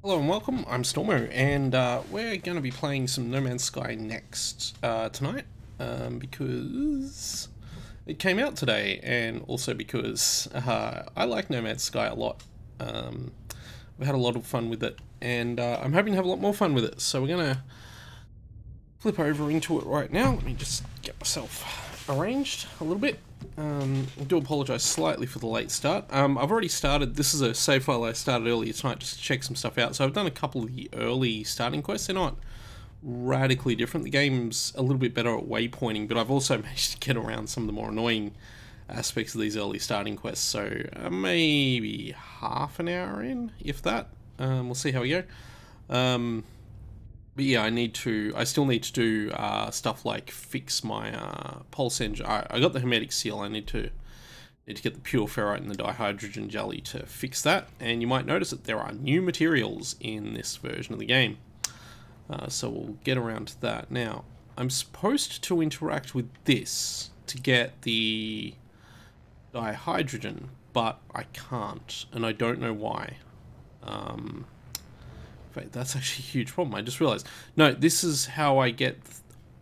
Hello and welcome, I'm Stormo, and we're going to be playing some No Man's Sky next tonight, because it came out today, and also because I like No Man's Sky a lot. We've had a lot of fun with it, and I'm hoping to have a lot more fun with it, so we're going to flip over into it right now. Let me just get myself arranged a little bit. I do apologise slightly for the late start. I've already started, this is a save file I started earlier tonight just to check some stuff out, so I've done a couple of the early starting quests. They're not radically different. The game's a little bit better at waypointing, but I've also managed to get around some of the more annoying aspects of these early starting quests, so maybe half an hour in, if that. We'll see how we go. But yeah, I still need to do stuff like fix my pulse engine. I got the hermetic seal. I need to get the pure ferrite and the dihydrogen jelly to fix that. And you might notice that there are new materials in this version of the game. So we'll get around to that. Now, I'm supposed to interact with this to get the dihydrogen, but I can't, and I don't know why. Wait, that's actually a huge problem. I just realized. No, this is how I get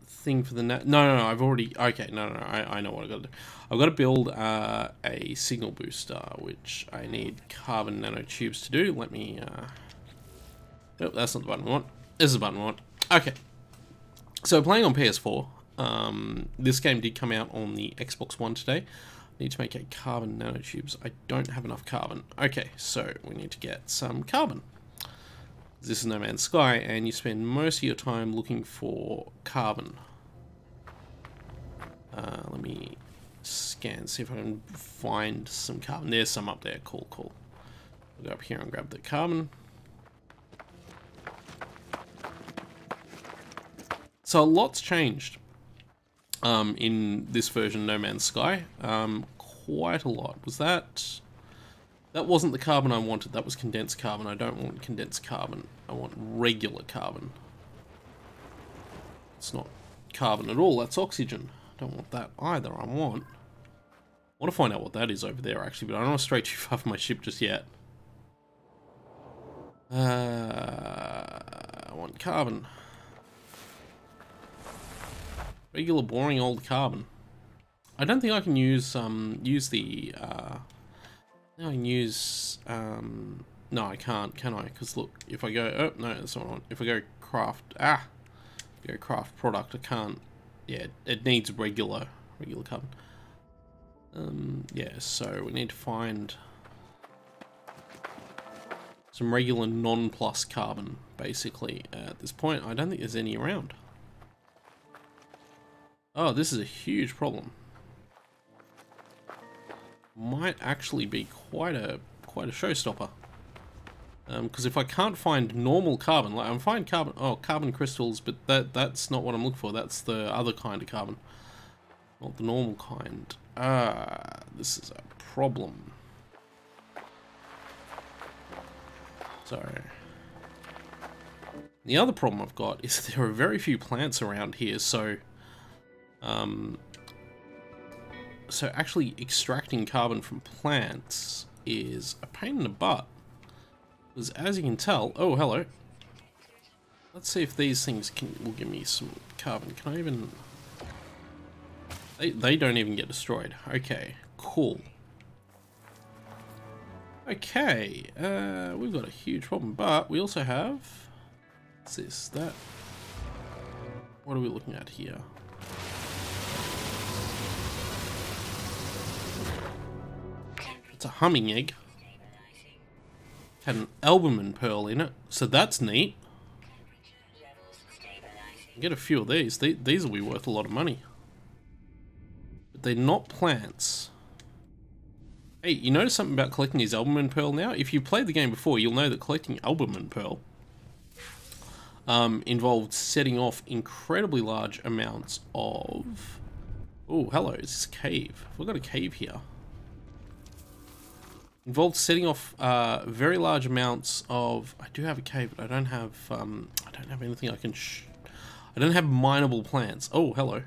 thing for the No, I've already. Okay, no. I know what I got to do. I've got to build a signal booster, which I need carbon nanotubes to do. Let me. Oh, that's not the button we want. This is the button we want. Okay. So playing on PS4. This game did come out on the Xbox One today. I need to make a carbon nanotubes. I don't have enough carbon. Okay, so we need to get some carbon. This is No Man's Sky, and you spend most of your time looking for carbon. Let me scan, see if I can find some carbon. There's some up there. Cool. I'll go up here and grab the carbon. So a lot's changed in this version of No Man's Sky. Quite a lot. Was that... That wasn't the carbon I wanted, that was condensed carbon. I don't want condensed carbon, I want regular carbon. It's not carbon at all, that's oxygen. I don't want that either, I want to find out what that is over there actually, but I don't want to stray too far from my ship just yet. I want carbon. Regular boring old carbon. I don't think I can use the I can use, no I can't, can I? Because look, if I go, oh no, that's not what I want. If I go craft, craft product, I can't, yeah, it needs regular carbon. Yeah, so we need to find some regular non-plus carbon, basically, at this point. I don't think there's any around. Oh, this is a huge problem. Might actually be quite a showstopper. Because if I can't find normal carbon, like I'm finding carbon crystals, but that's not what I'm looking for. That's the other kind of carbon, not the normal kind. This is a problem. So the other problem I've got is there are very few plants around here, so so actually extracting carbon from plants is a pain in the butt. Because as you can tell, oh hello. Let's see if these things will give me some carbon. Can I even... They don't even get destroyed. Okay, cool. Okay, we've got a huge problem, but we also have... What's this? That... What are we looking at here? It's a humming egg. Had an albumin pearl in it, so that's neat. Get a few of these. These will be worth a lot of money. But they're not plants. Hey, you notice something about collecting these albumin pearl now? If you played the game before, you'll know that collecting albumin pearl involved setting off incredibly large amounts of... Oh, hello, it's this cave. We've got a cave here. Involved setting off very large amounts of... I do have a cave, but I don't have anything I can... I don't have mineable plants. Oh, hello.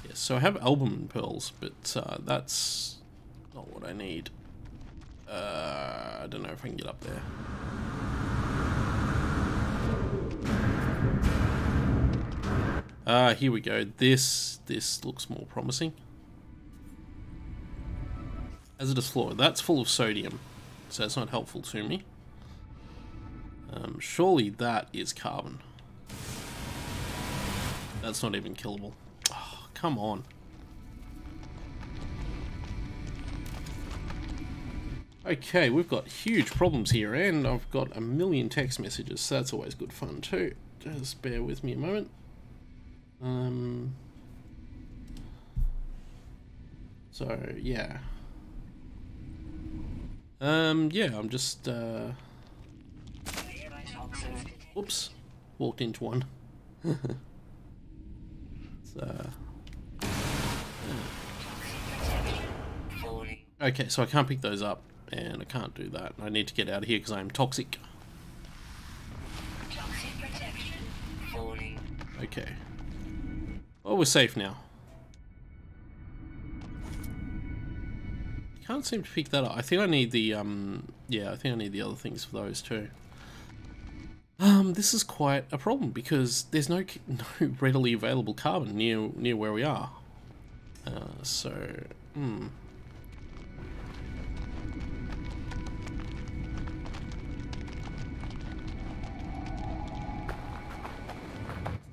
Yes, so I have albumin pearls, but that's not what I need. I don't know if I can get up there. Here we go. This looks more promising. Hazardous floor. That's full of sodium, so it's not helpful to me. Surely that is carbon. That's not even killable. Oh, come on. Okay, we've got huge problems here, and I've got a million text messages, so that's always good fun too. Just bear with me a moment. So, yeah. Yeah, I'm just, Oops, walked into one. So, okay, so I can't pick those up, and I can't do that. I need to get out of here because I'm toxic. Okay. Well, we're safe now. Can't seem to pick that up. I think I need the, yeah, I think I need the other things for those too. This is quite a problem because there's no readily available carbon near where we are.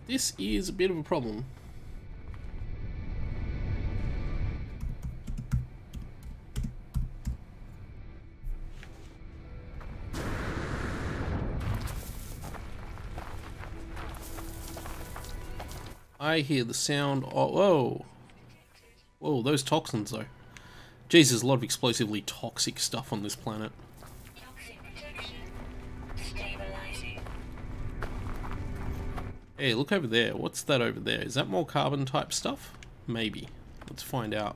This is a bit of a problem. I hear the sound of... Whoa! Whoa, those toxins though. Jeez, there's a lot of explosively toxic stuff on this planet. Hey, look over there. What's that over there? Is that more carbon type stuff? Maybe. Let's find out.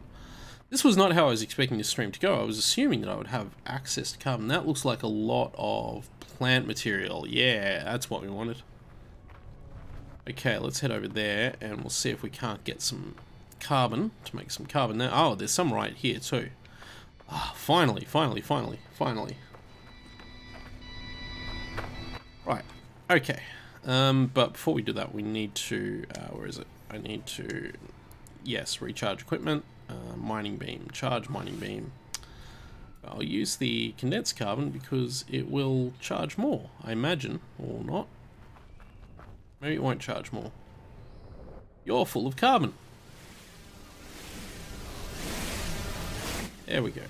This was not how I was expecting this stream to go. I was assuming that I would have access to carbon. That looks like a lot of plant material. Yeah, that's what we wanted. Okay, let's head over there and we'll see if we can't get some carbon to make some carbon there. Oh, there's some right here too. Ah, finally. Right, okay. But before we do that, we need to, where is it? I need to, yes, recharge equipment, mining beam, charge mining beam. I'll use the condensed carbon because it will charge more, I imagine, or not. Maybe it won't charge more. You're full of carbon. There we go.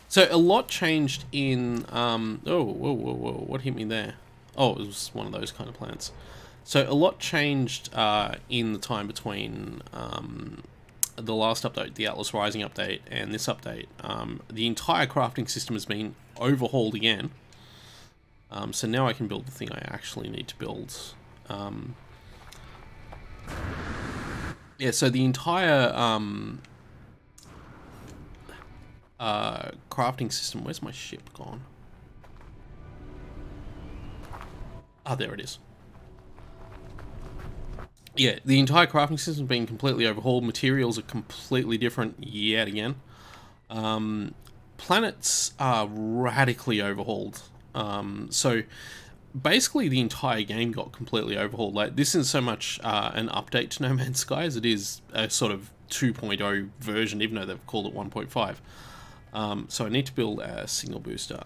So a lot changed in, oh, whoa, what hit me there? Oh, it was one of those kind of plants. So a lot changed in the time between the last update, the Atlas Rising update, and this update. The entire crafting system has been overhauled again. So now I can build the thing I actually need to build. Yeah, so the entire crafting system, where's my ship gone? Ah, there it is. Yeah, the entire crafting system has been completely overhauled. Materials are completely different yet again. Planets are radically overhauled. So basically the entire game got completely overhauled. Like, this isn't so much an update to No Man's Sky as it is a sort of 2.0 version, even though they've called it 1.5. So I need to build a signal booster.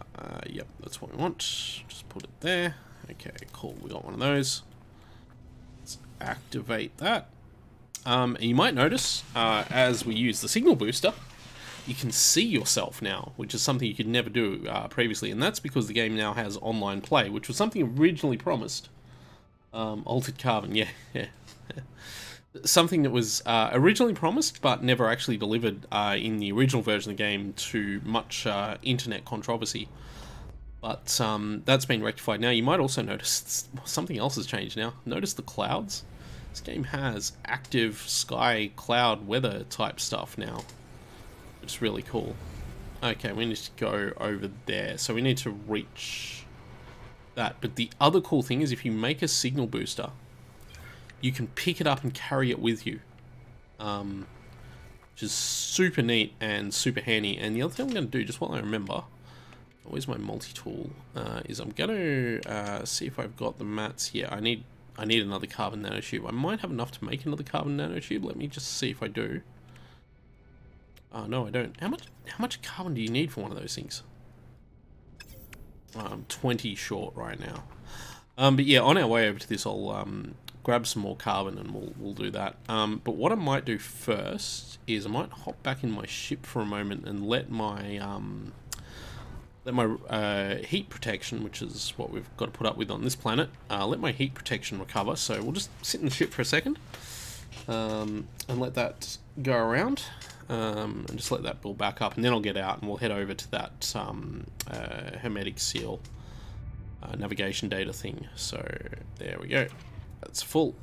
Yep, that's what we want. Just put it there. Okay, cool. We got one of those. Activate that. And you might notice as we use the signal booster, you can see yourself now, which is something you could never do previously, and that's because the game now has online play, which was something originally promised. Altered carbon, yeah. Something that was originally promised but never actually delivered in the original version of the game, to much internet controversy. But that's been rectified now. You might also notice something else has changed now. Notice the clouds. This game has active sky, cloud, weather type stuff now. It's really cool. Okay, we need to go over there. So we need to reach that. But the other cool thing is if you make a signal booster, you can pick it up and carry it with you. Which is super neat and super handy. And the other thing I'm going to do, just while I remember, where's my multi-tool, is I'm going to see if I've got the mats. Yeah, I need another carbon nanotube. I might have enough to make another carbon nanotube. Let me just see if I do. No, I don't. How much carbon do you need for one of those things? I'm 20 short right now. But yeah, on our way over to this, I'll grab some more carbon and we'll do that. But what I might do first is I might hop back in my ship for a moment and let my heat protection, which is what we've got to put up with on this planet, let my heat protection recover. So we'll just sit in the ship for a second and let that go around. And just let that build back up, and then I'll get out and we'll head over to that hermetic seal navigation data thing. So there we go, that's full.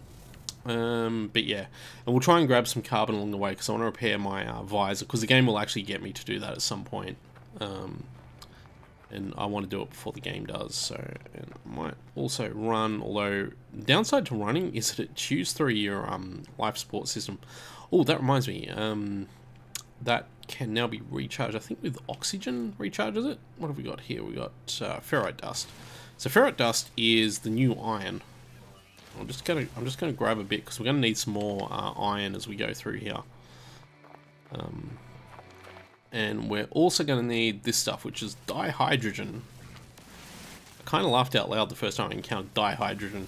But yeah, and we'll try and grab some carbon along the way because I want to repair my visor, because the game will actually get me to do that at some point. And I want to do it before the game does. So, and I might also run, although downside to running is that it chews through your life support system. Oh, that reminds me, that can now be recharged. I think with oxygen recharges it. What have we got here? We got ferrite dust. So ferrite dust is the new iron. I'm just gonna grab a bit because we're gonna need some more iron as we go through here. And we're also gonna need this stuff, which is dihydrogen. I kind of laughed out loud the first time I encountered dihydrogen.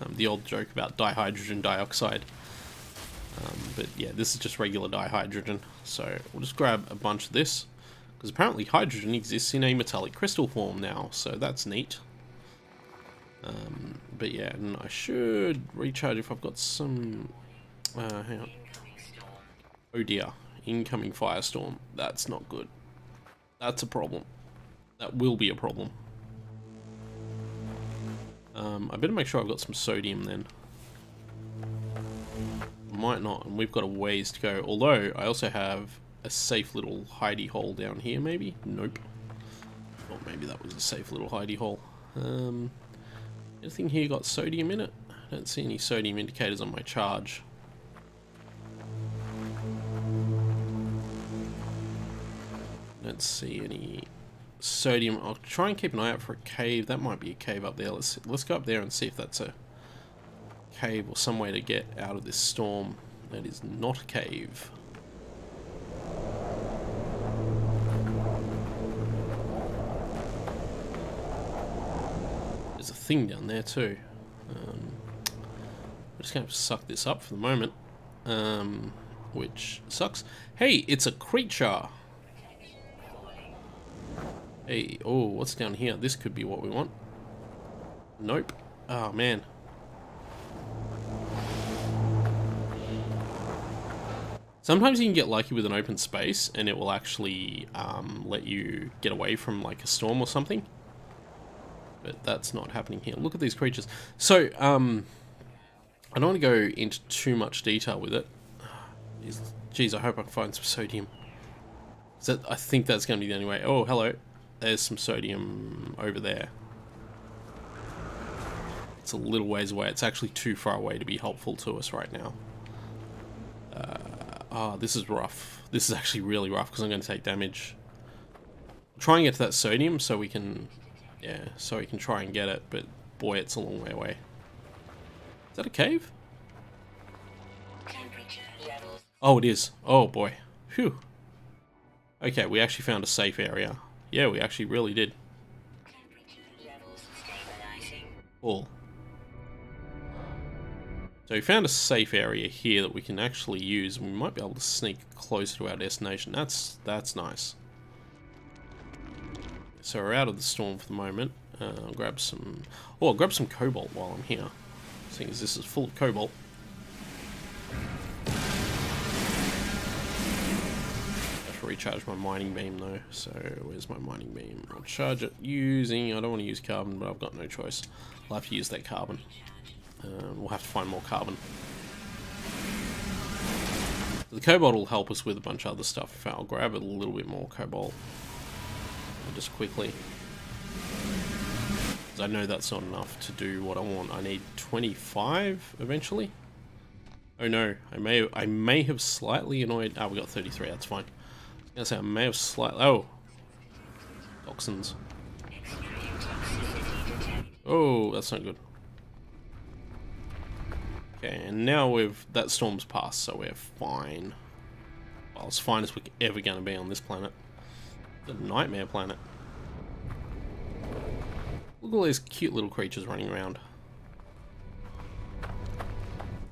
The old joke about dihydrogen dioxide. But yeah, this is just regular dihydrogen. So we'll just grab a bunch of this, because apparently hydrogen exists in a metallic crystal form now, so that's neat. But yeah, and I should recharge if I've got some... hang on. Oh dear, incoming firestorm. That's not good. That's a problem. That will be a problem. I better make sure I've got some sodium then. Might not, and we've got a ways to go. Although I also have a safe little hidey hole down here, maybe? Nope. Or maybe that was a safe little hidey hole. Anything here got sodium in it? I don't see any sodium indicators on my charge. Don't see any sodium. I'll try and keep an eye out for a cave. That might be a cave up there. Let's go up there and see if that's a cave or some way to get out of this storm. That is not a cave. There's a thing down there too. We're just going to suck this up for the moment, which sucks. Hey, it's a creature. Hey, oh, what's down here? This could be what we want. Nope. Oh man. Sometimes you can get lucky with an open space and it will actually let you get away from like a storm or something. But that's not happening here. Look at these creatures. So, I don't want to go into too much detail with it. Geez, I hope I can find some sodium. I think that's going to be the only way. Oh, hello. There's some sodium over there. It's a little ways away. It's actually too far away to be helpful to us right now. This is rough. This is actually really rough because I'm going to take damage. Try and get to that sodium so we can... Yeah, so we can try and get it, but boy, it's a long way away. Is that a cave? Oh, it is. Oh boy. Phew. Okay, we actually found a safe area. Yeah, we actually really did. Cool. So we found a safe area here that we can actually use. We might be able to sneak closer to our destination. That's nice. So we're out of the storm for the moment. I'll grab some... Oh, I'll grab some cobalt while I'm here, seeing as this is full of cobalt. I have to recharge my mining beam though. So where's my mining beam? I'll charge it using... I don't want to use carbon, but I've got no choice. I'll have to use that carbon. We'll have to find more carbon. The cobalt will help us with a bunch of other stuff. I'll grab a little bit more cobalt. Just quickly. Because I know that's not enough to do what I want. I need 25 eventually. Oh no, I may have slightly annoyed. Oh, we got 33. That's fine. I was gonna say I may have slightly. Oh, toxins. Oh, that's not good. Okay, and now that storm's passed, so we're fine. Well, as fine as we're ever going to be on this planet. The nightmare planet. Look at all these cute little creatures running around.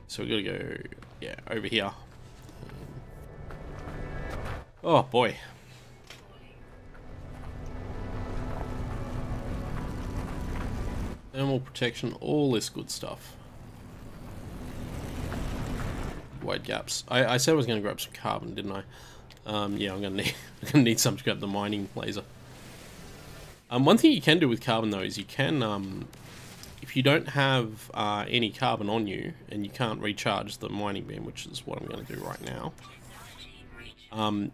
So we gotta go, yeah, over here. Oh boy. Thermal protection, all this good stuff. Wide gaps. I said I was going to grab some carbon, didn't I? Yeah, I'm going to need some to grab the mining laser. One thing you can do with carbon though is you can, if you don't have any carbon on you and you can't recharge the mining beam, which is what I'm going to do right now,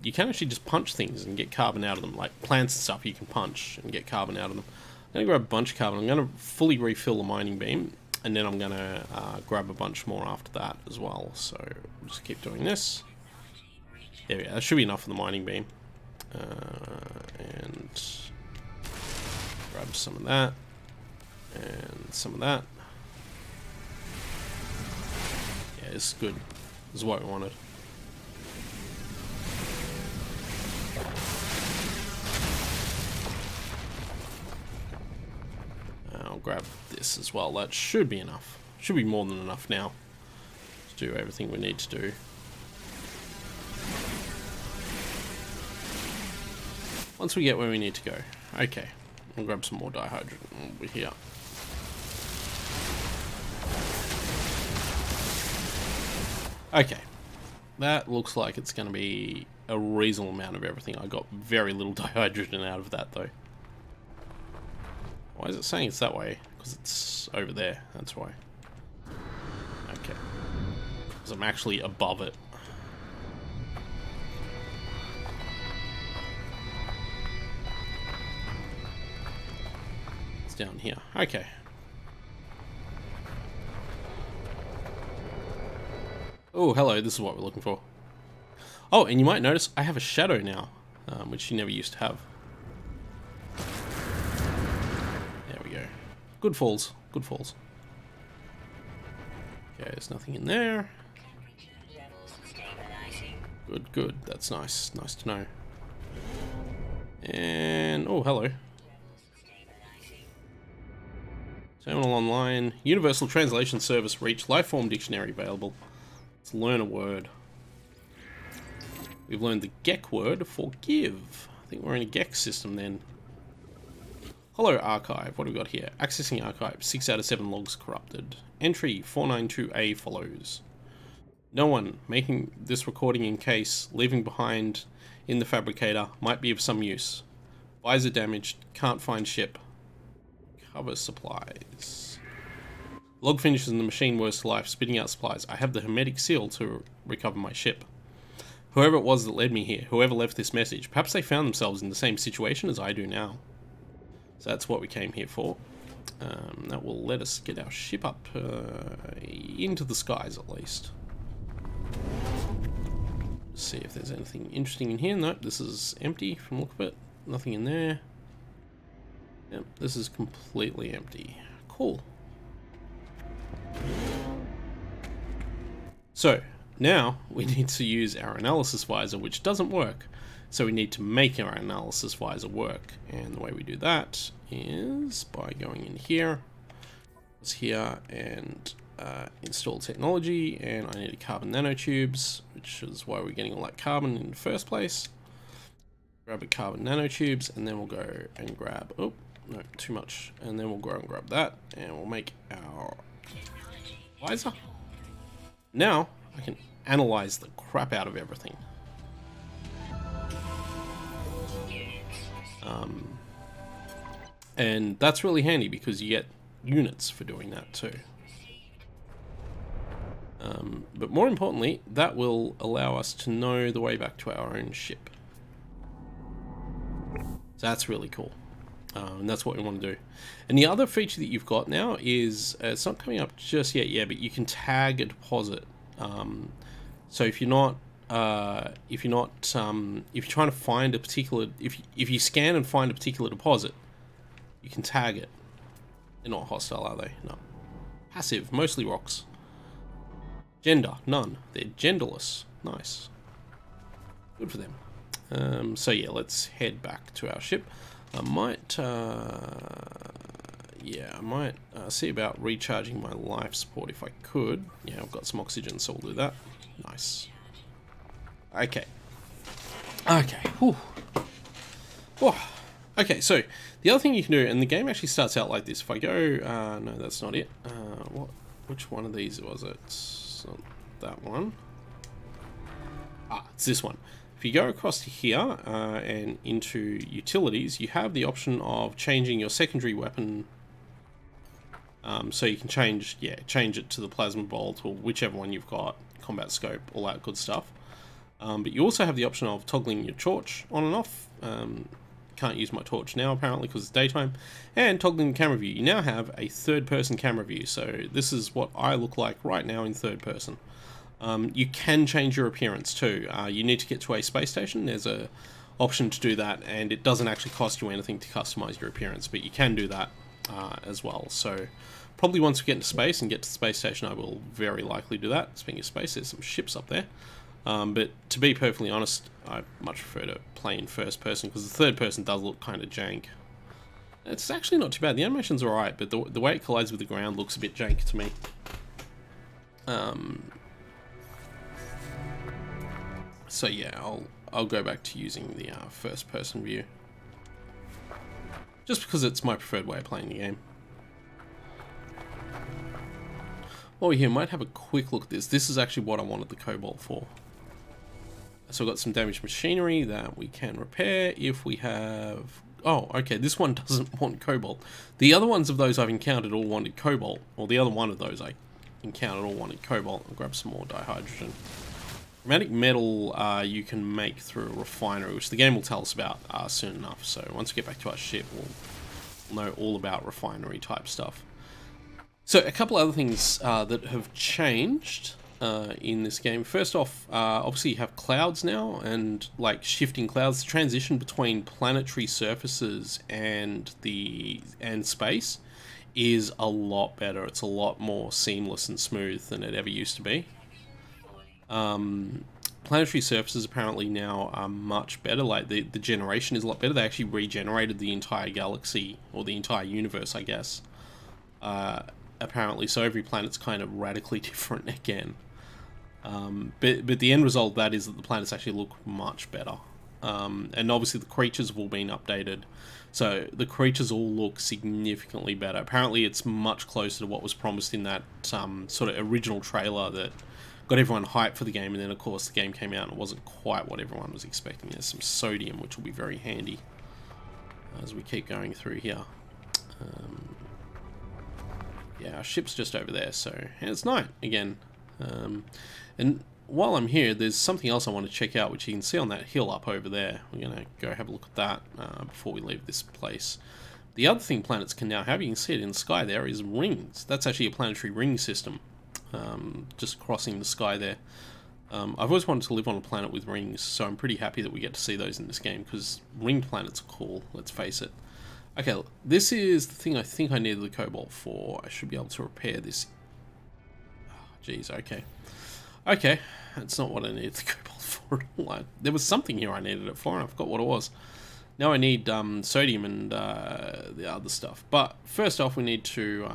you can actually just punch things and get carbon out of them, like plants and stuff. You can punch and get carbon out of them. I'm going to grab a bunch of carbon. I'm going to fully refill the mining beam. And then I'm going to grab a bunch more after that as well. So we'll just keep doing this. There we go. That should be enough for the mining beam. And grab some of that. And some of that. Yeah, this is good. This is what we wanted. I'll grab this as well. That should be enough. Should be more than enough now to do everything we need to do. Once we get where we need to go. Okay, I'll grab some more dihydrogen over here. Okay, that looks like it's going to be a reasonable amount of everything. I got very little dihydrogen out of that though. Why is it saying it's that way? Because it's over there, that's why. Okay. Because I'm actually above it. It's down here. Okay. Oh, hello, this is what we're looking for. Oh, and you might notice I have a shadow now, which you never used to have. Good falls. Good falls. Okay, there's nothing in there. Good, good. That's nice. Nice to know. And... oh, hello. Terminal online. Universal Translation Service reached. Lifeform Dictionary available. Let's learn a word. We've learned the Gek word, forgive. I think we're in a Gek system then. Hello archive, what do we got here? Accessing archive, 6 out of 7 logs corrupted. Entry 492A follows. No one making this recording in case leaving behind in the fabricator might be of some use. Visor damaged, can't find ship. Cover supplies. Log finishes in the machine worse to life, spitting out supplies. I have the hermetic seal to recover my ship. Whoever it was that led me here, whoever left this message, perhaps they found themselves in the same situation as I do now. So that's what we came here for. That will let us get our ship up into the skies at least. See if there's anything interesting in here. Nope, this is empty from the look of it. Nothing in there. Yep, this is completely empty. Cool. So, now we need to use our analysis visor, which doesn't work. So we need to make our analysis visor work. And the way we do that is by going in here, and install technology, and I need a carbon nanotubes, which is why we're getting all that carbon in the first place. Grab a carbon nanotubes, and then we'll go and grab, oh, no, too much. And then we'll go and grab that, and we'll make our visor. Now I can analyze the crap out of everything. And that's really handy because you get units for doing that too. But more importantly, that will allow us to know the way back to our own ship. So that's really cool. And that's what we want to do. And the other feature that you've got now is, it's not coming up just yet, yeah, but you can tag a deposit So if you're not if you're trying to find a particular, if you scan and find a particular deposit, you can tag it. They're not hostile, are they? No. Passive, mostly rocks. Gender, none. They're genderless. Nice. Good for them. So yeah, let's head back to our ship. I might, yeah, I might see about recharging my life support if I could. Yeah, I've got some oxygen, so we'll do that. Nice. Okay. Okay. Whew. Whew. Okay, so the other thing you can do, and the game actually starts out like this. If I go, no, that's not it. Which one of these was it? It's not that one. Ah, it's this one. If you go across to here and into utilities, you have the option of changing your secondary weapon. So you can change it to the plasma bolt or whichever one you've got, combat scope, all that good stuff. But you also have the option of toggling your torch on and off. Can't use my torch now apparently because it's daytime. And toggling the camera view. You now have a third-person camera view. So this is what I look like right now in third person. You can change your appearance too. You need to get to a space station. There's a option to do that, and it doesn't actually cost you anything to customize your appearance, but you can do that as well. So probably once we get into space and get to the space station, I will very likely do that. Speaking of space, there's some ships up there. But to be perfectly honest, I much prefer to play in first person because the third person does look kind of jank. It's actually not too bad. The animation's alright, but the way it collides with the ground looks a bit jank to me. So yeah, I'll go back to using the first person view. Just because it's my preferred way of playing the game. While we're here, might have a quick look at this. This is actually what I wanted the cobalt for. So we've got some damaged machinery that we can repair if we have... Oh, okay, this one doesn't want cobalt. The other ones of those I've encountered all wanted cobalt. Or the other one of those I encountered all wanted cobalt. I'll grab some more dihydrogen. Chromatic metal you can make through a refinery, which the game will tell us about soon enough. So once we get back to our ship, we'll know all about refinery type stuff. So a couple other things that have changed in this game. First off, obviously you have clouds now, and like shifting clouds. The transition between planetary surfaces and space is a lot better. It's a lot more seamless and smooth than it ever used to be. Planetary surfaces apparently now are much better. Like the generation is a lot better. They actually regenerated the entire galaxy, or the entire universe, I guess. Apparently, so every planet's kind of radically different again. But the end result of that is that the planets actually look much better. And obviously the creatures have all been updated. So the creatures all look significantly better. Apparently it's much closer to what was promised in that sort of original trailer that got everyone hyped for the game, and then of course the game came out and it wasn't quite what everyone was expecting. There's some sodium, which will be very handy as we keep going through here. Yeah, our ship's just over there, so, and it's night again. And while I'm here, there's something else I want to check out, which you can see on that hill up over there. We're going to go have a look at that before we leave this place. The other thing planets can now have, you can see it in the sky there, is rings. That's actually a planetary ring system, just crossing the sky there. I've always wanted to live on a planet with rings, so I'm pretty happy that we get to see those in this game, because ringed planets are cool, let's face it. Okay, this is the thing I think I needed the cobalt for. I should be able to repair this. Jeez, okay. Okay, that's not what I needed the cobalt for. There was something here I needed it for, and I forgot what it was. Now I need sodium and the other stuff. But first off, we need to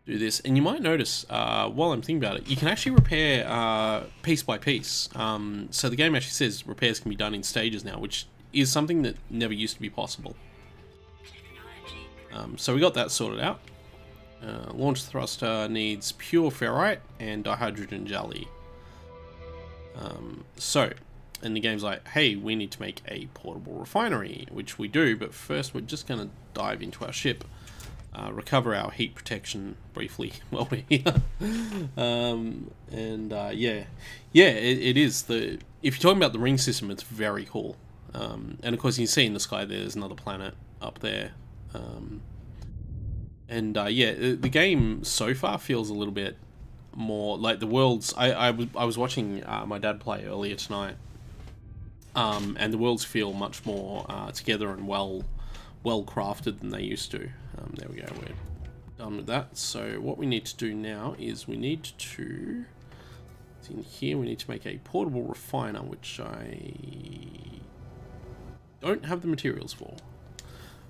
do this. And you might notice, while I'm thinking about it, you can actually repair piece by piece. So the game actually says repairs can be done in stages now, which is something that never used to be possible. So we got that sorted out. Launch thruster needs pure ferrite and dihydrogen jelly. And the game's like, hey, we need to make a portable refinery, which we do, but first we're just going to dive into our ship, recover our heat protection briefly while we're here. Yeah, it is. If you're talking about the ring system, it's very cool. And of course you can see in the sky there's another planet up there. And yeah, the game so far feels a little bit more like the worlds. I was watching my dad play earlier tonight, and the worlds feel much more together and well crafted than they used to. There we go, we're done with that. So what we need to do now is we need to, in here, we need to make a portable refiner, which I don't have the materials for.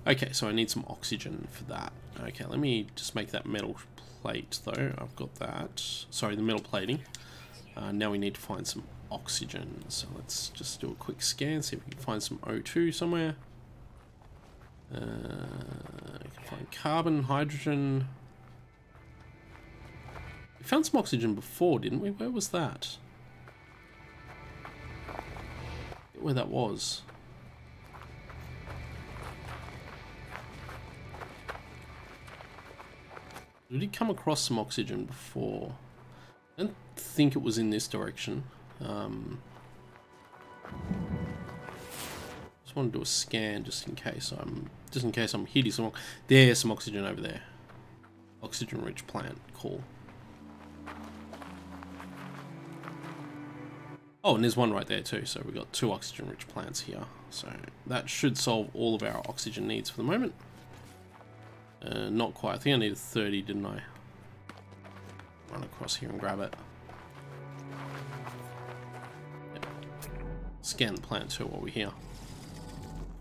Okay, so I need some oxygen for that. Okay, let me just make that metal plate though. I've got that. Sorry, the metal plating. Now we need to find some oxygen. So let's just do a quick scan, see if we can find some O2 somewhere. We can find carbon, hydrogen. We found some oxygen before, didn't we? Where was that? Where that was. We did come across some oxygen before. I don't think it was in this direction. Just want to do a scan just in case I'm hitting some. There's some oxygen over there. Oxygen-rich plant. Cool. Oh, and there's one right there too. So we've got 2 oxygen-rich plants here. So that should solve all of our oxygen needs for the moment. Not quite. I think I needed 30, didn't I? Run across here and grab it. Yep. Scan the plant too while we're here.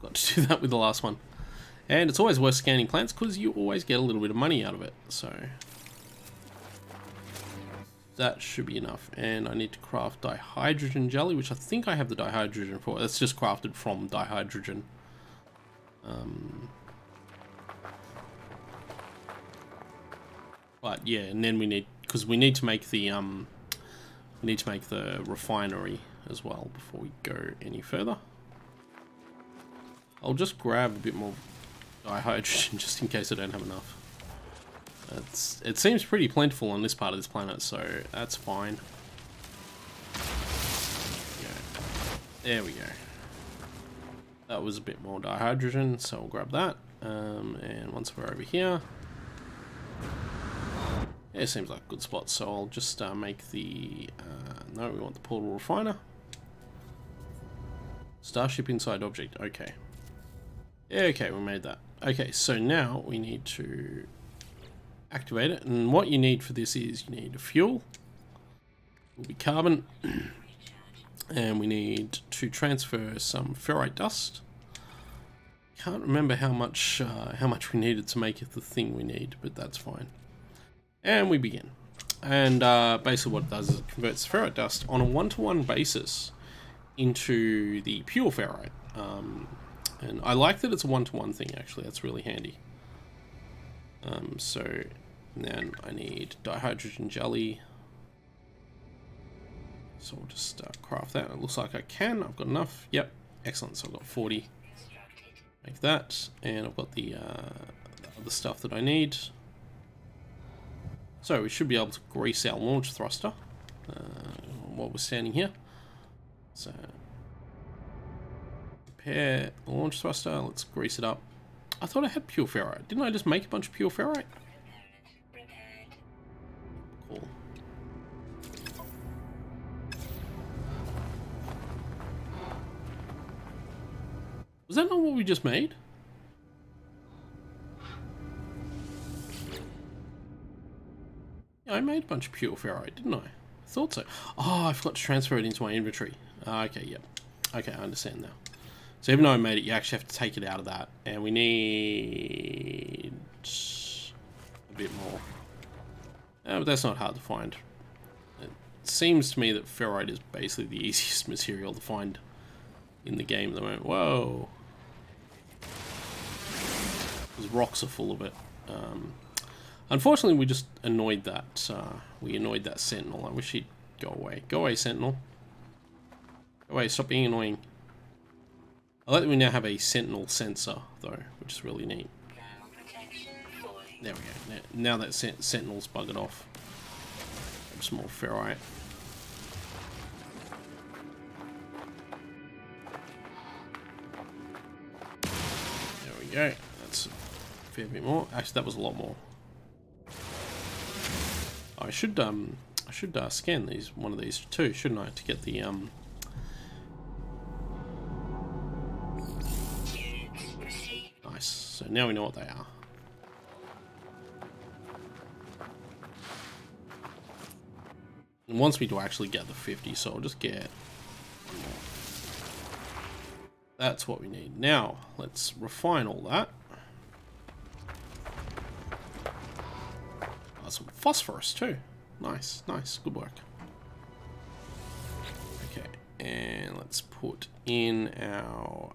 Got to do that with the last one. And it's always worth scanning plants because you always get a little bit of money out of it. So that should be enough. And I need to craft dihydrogen jelly, which I think I have the dihydrogen for. It's just crafted from dihydrogen. But yeah, and then we need, because we need to make the refinery as well before we go any further. I'll just grab a bit more dihydrogen just in case I don't have enough. It seems pretty plentiful on this part of this planet, so that's fine. There we go. That was a bit more dihydrogen, so we'll grab that. And once we're over here, yeah, it seems like a good spot, so I'll just make the... no, we want the portable refiner. Starship inside object, okay. Yeah, okay, we made that. Okay, so now we need to activate it, and what you need for this is you need a fuel, will be carbon, and we need to transfer some ferrite dust. Can't remember how much we needed to make it the thing we need, but that's fine. And we begin. And basically what it does is it converts ferrite dust on a 1-to-1 basis into the pure ferrite. And I like that it's a 1-to-1 thing, actually. That's really handy. So then I need dihydrogen jelly. So we'll just craft that. It looks like I can. I've got enough. Yep. Excellent. So I've got 40. Make that. And I've got the other stuff that I need. So we should be able to grease our launch thruster while we're standing here. So prepare the launch thruster. Let's grease it up. I thought I had pure ferrite. Didn't I just make a bunch of pure ferrite? Cool. Was that not what we just made? I made a bunch of pure ferrite, didn't I? I thought so. Oh, I forgot to transfer it into my inventory. Okay, yep. Okay, I understand now. So even though I made it, you actually have to take it out of that. And we need a bit more. But that's not hard to find. It seems to me that ferrite is basically the easiest material to find in the game at the moment. Whoa. Because rocks are full of it. Unfortunately, we just annoyed that. That sentinel. I wish he'd go away. Go away, sentinel. Go away. Stop being annoying. I like that we now have a sentinel sensor, though, which is really neat. There we go. Now that sentinel's buggered off. Grab some more ferrite. There we go. That's a fair bit more. Actually, that was a lot more. I should scan one of these too, shouldn't I, to get the Nice. So now we know what they are. It wants me to actually get the 50, so I'll just get one more. That's what we need. Now, let's refine all that. Oh, some phosphorus too. Nice, nice, good work. Okay, and let's put in our,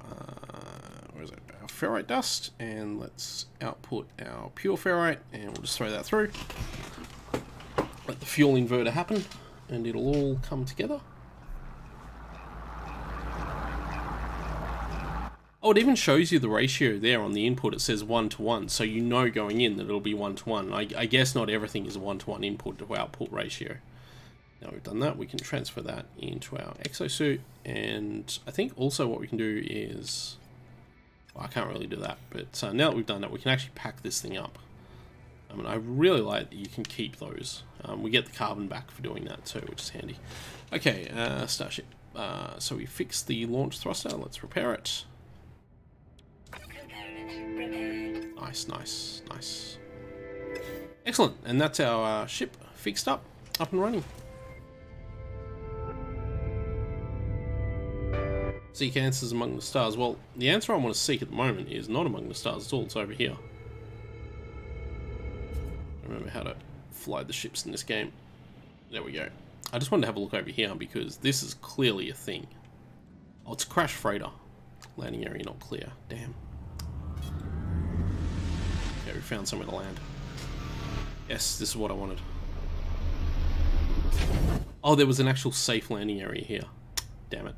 where is it? Our ferrite dust, and let's output our pure ferrite, and we'll just throw that through. Let the fuel inverter happen, and it'll all come together. Oh, it even shows you the ratio there on the input. It says 1:1, so you know going in that it'll be 1:1. I guess not everything is a 1:1 input to output ratio. Now we've done that, we can transfer that into our exosuit, and I think also what we can do is... Well, I can't really do that, but now that we've done that, we can actually pack this thing up. I mean, I really like that you can keep those. We get the carbon back for doing that too, which is handy. Okay, Starship. So we fixed the launch thruster. Let's repair it. Nice, nice, nice. Excellent, and that's our ship fixed up and running. Seek answers among the stars. Well, the answer I want to seek at the moment is not among the stars at all. It's over here. Remember how to fly the ships in this game. There we go. I just wanted to have a look over here because this is clearly a thing. Oh, it's a crash freighter. Landing area not clear. Damn. Okay, we found somewhere to land. Yes, this is what I wanted. Oh, there was an actual safe landing area here. Damn it.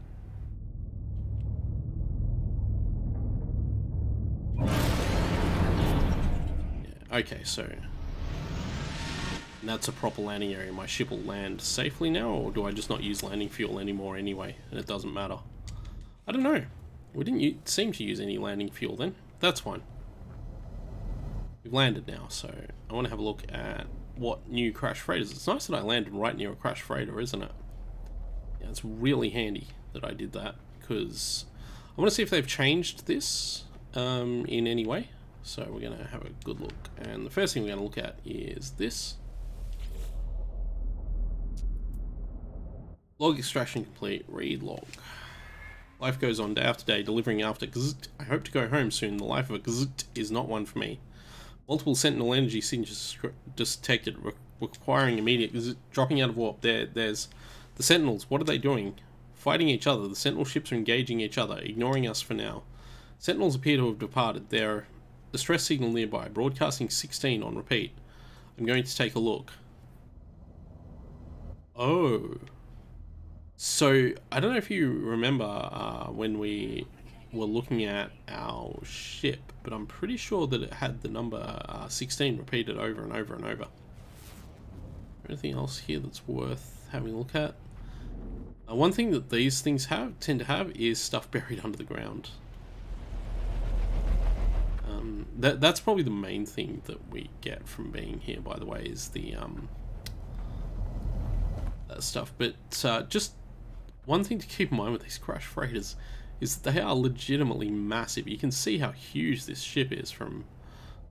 Yeah, okay, so... And that's a proper landing area. My ship will land safely now, or do I just not use landing fuel anymore anyway, and it doesn't matter? I don't know. We didn't seem to use any landing fuel then. That's fine. We've landed now, so I want to have a look at what new crash freighters. It's nice that I landed right near a crash freighter, isn't it? Yeah, it's really handy that I did that, because I want to see if they've changed this in any way. So we're going to have a good look. And the first thing we're going to look at is this. Log extraction complete, read log. Life goes on day after day, delivering after gzzzt. I hope to go home soon. The life of a gzzzt is not one for me. Multiple sentinel energy signatures detected, requiring immediate gzzzt. Dropping out of warp. There's the sentinels. What are they doing? Fighting each other. The sentinel ships are engaging each other, ignoring us for now. Sentinels appear to have departed. Their distress signal nearby. Broadcasting 16 on repeat. I'm going to take a look. Oh. So, I don't know if you remember when we were looking at our ship, but I'm pretty sure that it had the number 16 repeated over and over and over. Anything else here that's worth having a look at? One thing that these things tend to have is stuff buried under the ground. That's probably the main thing that we get from being here, by the way, is the that stuff. But just one thing to keep in mind with these crash freighters is that they are legitimately massive. You can see how huge this ship is from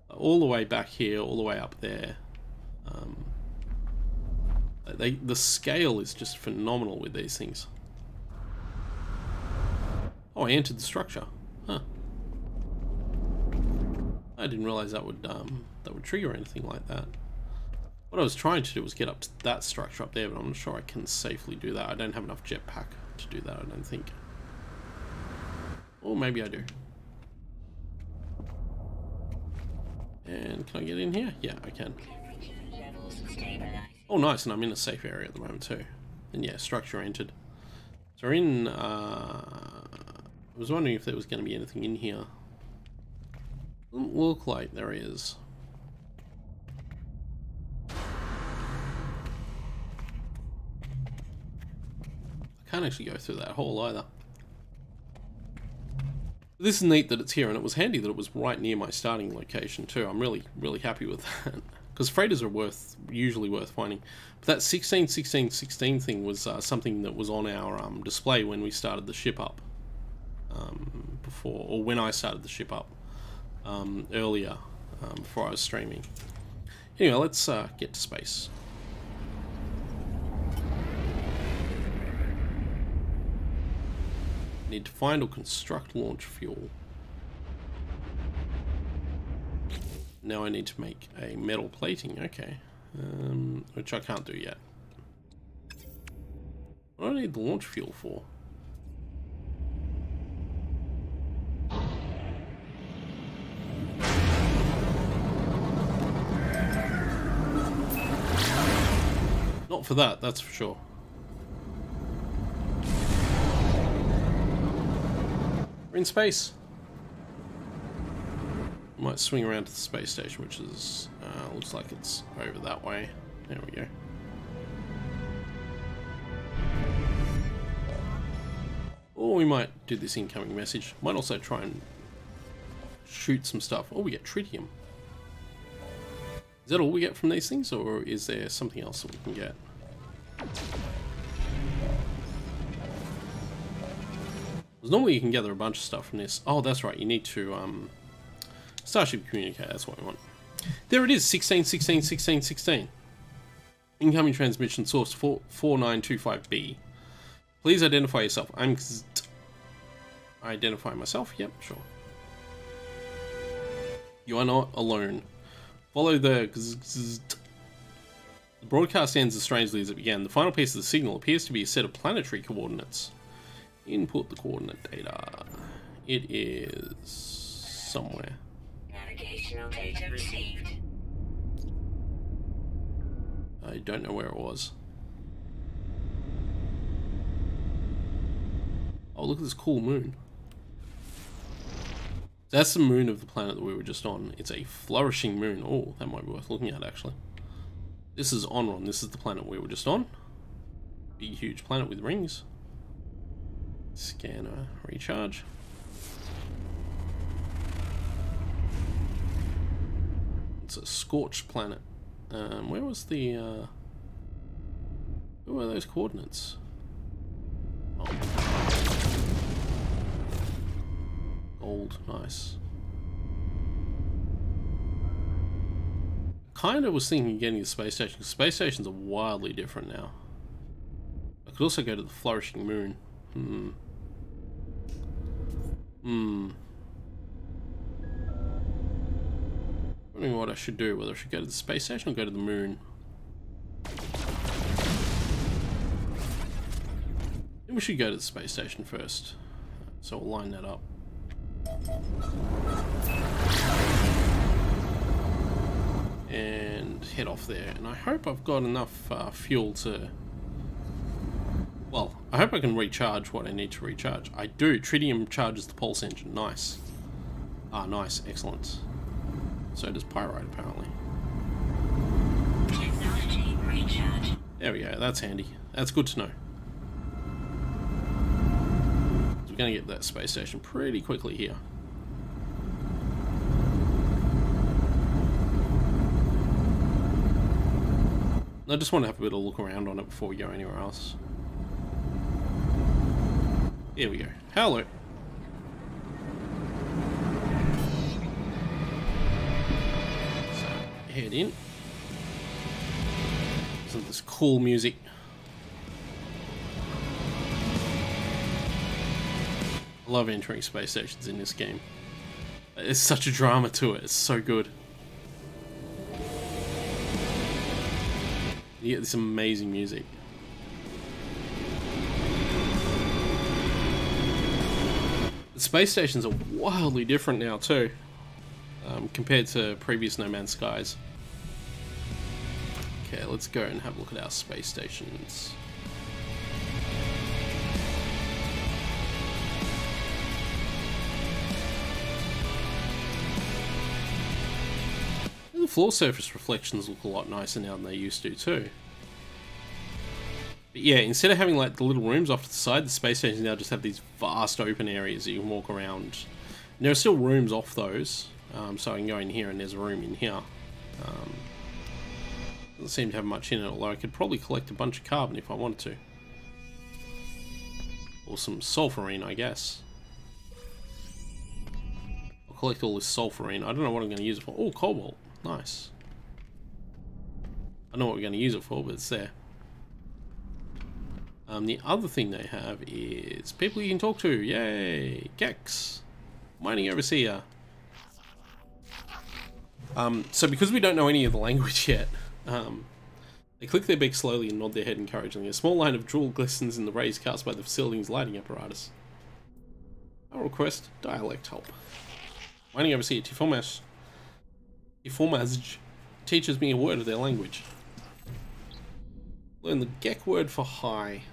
all the way back here, all the way up there. The scale is just phenomenal with these things. Oh, I entered the structure. Huh. I didn't realize that would trigger anything like that. What I was trying to do was get up to that structure up there, but I'm not sure I can safely do that. I don't have enough jetpack to do that, I don't think. Or maybe I do. And can I get in here? Yeah, I can. Oh, nice, and I'm in a safe area at the moment too. And yeah, structure entered. So we're in, I was wondering if there was going to be anything in here. Doesn't look like there is. I can't actually go through that hole either. This is neat that it's here, and it was handy that it was right near my starting location too. I'm really happy with that. because freighters are usually worth finding. But that 16 thing was something that was on our display when we started the ship up. Before, or when I started the ship up earlier, before I was streaming. Anyway, let's get to space. Need to find or construct launch fuel. Now I need to make a metal plating, okay. Which I can't do yet. What do I need the launch fuel for? Not for that, that's for sure. We're in space. Might swing around to the space station, which is looks like it's over that way. There we go. Or we might do this incoming message. Might also try and shoot some stuff. Oh, we get tritium. Is that all we get from these things, or is there something else that we can get? Because normally you can gather a bunch of stuff from this. Oh, that's right, you need to Starship communicator, that's what we want. There it is, 16. Incoming transmission source 4925B. Please identify yourself. I'm identify myself? Yep, sure. You are not alone. Follow the broadcast ends as strangely as it began. The final piece of the signal appears to be a set of planetary coordinates. Input the coordinate data. It is somewhere. Navigational data received. I don't know where it was. Oh, look at this cool moon. That's the moon of the planet that we were just on. It's a flourishing moon. Oh, that might be worth looking at, actually. This is Onron. This is the planet we were just on. Big, huge planet with rings. Scanner, recharge. It's a scorched planet. Where was the, where were those coordinates? Oh. Gold, nice. Kind of was thinking of getting the space station, because space stations are wildly different now. I could also go to the flourishing moon. Wondering what I should do, whether I should go to the space station or go to the moon. I think we should go to the space station first. So we'll line that up. And head off there. And I hope I've got enough fuel to... Well, I hope I can recharge what I need to recharge. I do. Tritium charges the pulse engine. Nice. Ah, nice. Excellent. So does pyrite, apparently. Technology recharge. There we go. That's handy. That's good to know. So we're going to get that space station pretty quickly here. I just want to have a bit of a look around on it before we go anywhere else. Here we go. Hello. So, head in. Listen to this cool music. I love entering space stations in this game. There's such a drama to it. It's so good. You get this amazing music. The space stations are wildly different now too, compared to previous No Man's Skies. Okay, let's go and have a look at our space stations. The floor surface reflections look a lot nicer now than they used to too. But yeah, instead of having like the little rooms off to the side, the space stations now just have these vast open areas that you can walk around. And there are still rooms off those, so I can go in here and there's a room in here. Doesn't seem to have much in it, although I could probably collect a bunch of carbon if I wanted to. Or some sulfurine, I guess. I'll collect all this sulfurine. I don't know what I'm going to use it for. Oh, cobalt. Nice. I don't know what we're going to use it for, but it's there. The other thing they have is people you can talk to. Yay! Gex. Mining overseer. So because we don't know any of the language yet, they click their beak slowly and nod their head encouragingly. A small line of jewel glistens in the rays cast by the facility's lighting apparatus. I'll request dialect help. Mining overseer Tiformaz teaches me a word of their language. Learn the Gek word for high.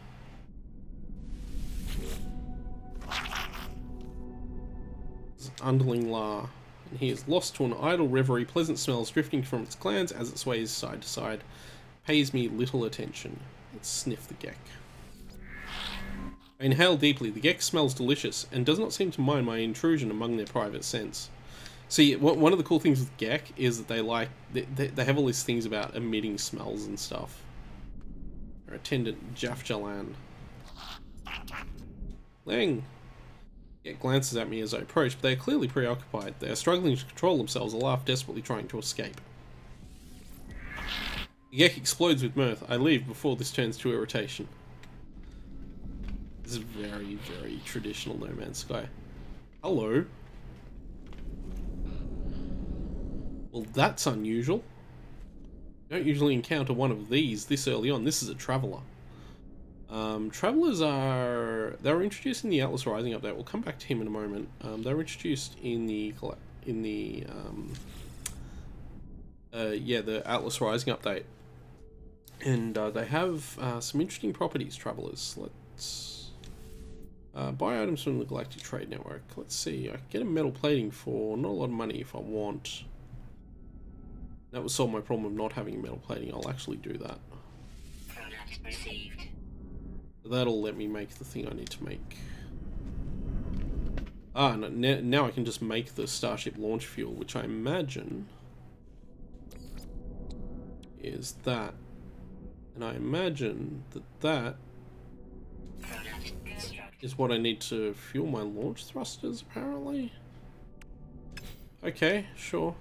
Underling La, and he is lost to an idle reverie. Pleasant smells drifting from its glands as it sways side to side. Pays me little attention. Let's sniff the Gek. I inhale deeply. The Gek smells delicious and does not seem to mind my intrusion among their private scents. See, one of the cool things with Gek is that they have all these things about emitting smells and stuff. Our attendant Jaf Jalan. Lang. Gek glances at me as I approach, but they are clearly preoccupied. They are struggling to control themselves, a laugh desperately trying to escape. The Gek explodes with mirth. I leave before this turns to irritation. This is very, very traditional No Man's Sky. Hello. Well, that's unusual. You don't usually encounter one of these this early on. This is a traveller. Travellers they were introduced in the Atlas Rising update. We'll come back to him in a moment. They were introduced in the Atlas Rising update. And they have some interesting properties, travellers. Let's buy items from the Galactic Trade Network. Let's see, I can get a metal plating for not a lot of money if I want. That would solve my problem of not having metal plating. I'll actually do that. Product received. That'll let me make the thing I need to make. Ah, no, now I can just make the Starship launch fuel, which I imagine is that. And I imagine that is what I need to fuel my launch thrusters, apparently. Okay, sure.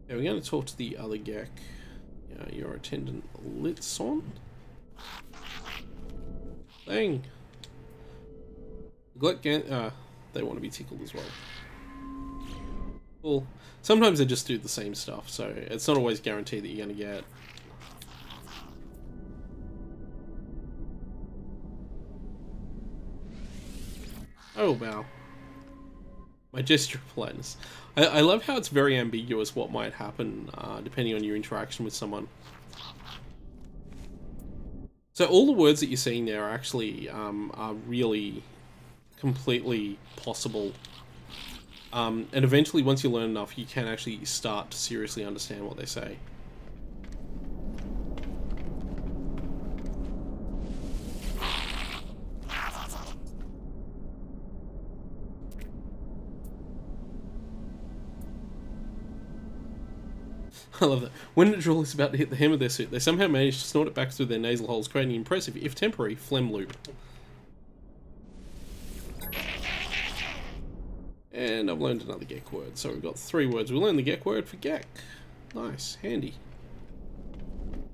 Yeah, we're going to talk to the other Gek. Your attendant Litson. Dang. They want to be tickled as well. Well, sometimes they just do the same stuff, so it's not always guaranteed that you're going to get. Oh, wow. My gesture of politeness. I love how it's very ambiguous what might happen depending on your interaction with someone. So all the words that you're seeing there are actually are really completely possible. And eventually, once you learn enough, you can actually start to seriously understand what they say. I love that. When a drill is about to hit the hem of their suit, they somehow manage to snort it back through their nasal holes, creating an impressive, if temporary, phlegm loop. And I've learned another Gek word. So we've got 3 words. We learned the Gek word for Gek. Nice. Handy.